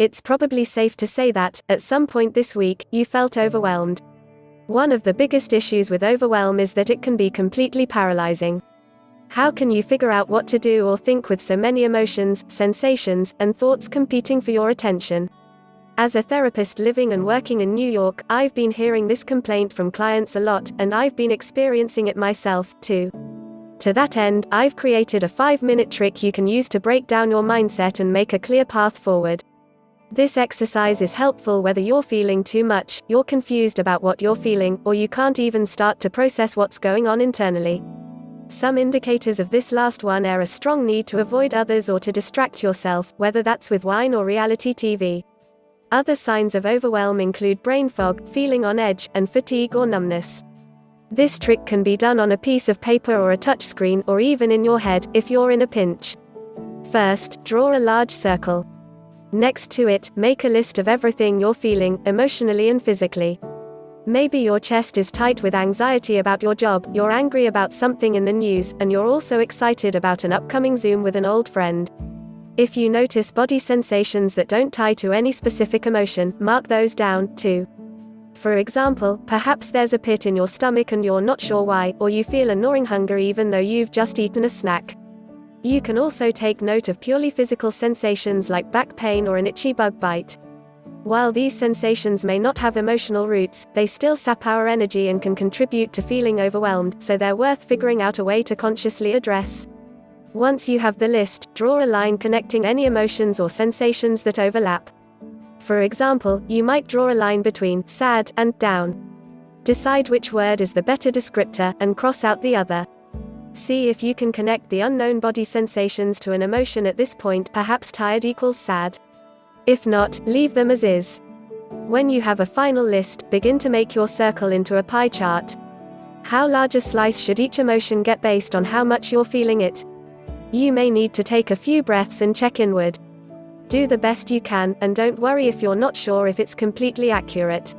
It's probably safe to say that, at some point this week, you felt overwhelmed. One of the biggest issues with overwhelm is that it can be completely paralyzing. How can you figure out what to do or think with so many emotions, sensations, and thoughts competing for your attention? As a therapist living and working in New York, I've been hearing this complaint from clients a lot, and I've been experiencing it myself, too. To that end, I've created a 5-minute trick you can use to break down your mindset and make a clear path forward. This exercise is helpful whether you're feeling too much, you're confused about what you're feeling, or you can't even start to process what's going on internally. Some indicators of this last one are a strong need to avoid others or to distract yourself, whether that's with wine or reality TV. Other signs of overwhelm include brain fog, feeling on edge, and fatigue or numbness. This trick can be done on a piece of paper or a touchscreen, or even in your head, if you're in a pinch. First, draw a large circle. Next to it, make a list of everything you're feeling, emotionally and physically. Maybe your chest is tight with anxiety about your job, you're angry about something in the news, and you're also excited about an upcoming Zoom with an old friend. If you notice body sensations that don't tie to any specific emotion, mark those down, too. For example, perhaps there's a pit in your stomach and you're not sure why, or you feel a gnawing hunger even though you've just eaten a snack. You can also take note of purely physical sensations like back pain or an itchy bug bite. While these sensations may not have emotional roots, they still sap our energy and can contribute to feeling overwhelmed, so they're worth figuring out a way to consciously address. Once you have the list, draw a line connecting any emotions or sensations that overlap. For example, you might draw a line between sad and down. Decide which word is the better descriptor, and cross out the other. See if you can connect the unknown body sensations to an emotion at this point, perhaps tired equals sad. If not, leave them as is. When you have a final list, begin to make your circle into a pie chart. How large a slice should each emotion get based on how much you're feeling it? You may need to take a few breaths and check inward. Do the best you can, and don't worry if you're not sure if it's completely accurate.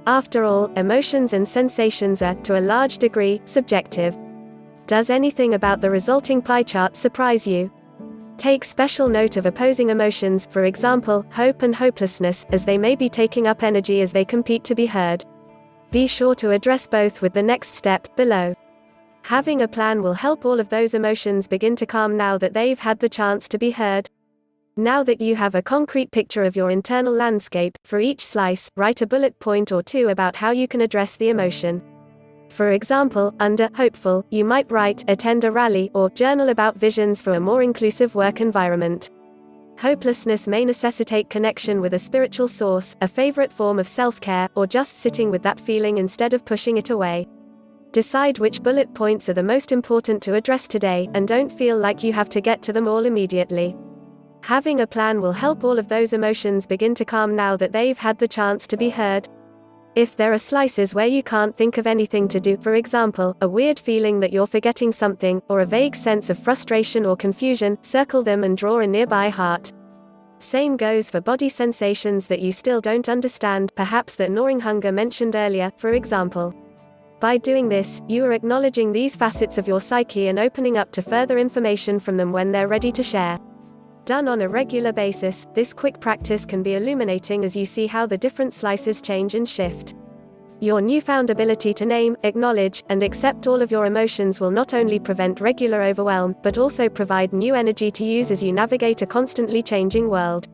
After all, emotions and sensations are, to a large degree, subjective. Does anything about the resulting pie chart surprise you? Take special note of opposing emotions, for example, hope and hopelessness, as they may be taking up energy as they compete to be heard. Be sure to address both with the next step, below. Having a plan will help all of those emotions begin to calm now that they've had the chance to be heard. Now that you have a concrete picture of your internal landscape, for each slice, write a bullet point or two about how you can address the emotion. For example, under hopeful, you might write, attend a rally, or journal about visions for a more inclusive work environment. Hopelessness may necessitate connection with a spiritual source, a favorite form of self-care, or just sitting with that feeling instead of pushing it away. Decide which bullet points are the most important to address today, and don't feel like you have to get to them all immediately. Having a plan will help all of those emotions begin to calm now that they've had the chance to be heard. If there are slices where you can't think of anything to do, for example, a weird feeling that you're forgetting something, or a vague sense of frustration or confusion, circle them and draw a nearby heart. Same goes for body sensations that you still don't understand, perhaps that gnawing hunger mentioned earlier, for example. By doing this, you are acknowledging these facets of your psyche and opening up to further information from them when they're ready to share. Done on a regular basis, this quick practice can be illuminating as you see how the different slices change and shift. Your newfound ability to name, acknowledge, and accept all of your emotions will not only prevent regular overwhelm, but also provide new energy to use as you navigate a constantly changing world.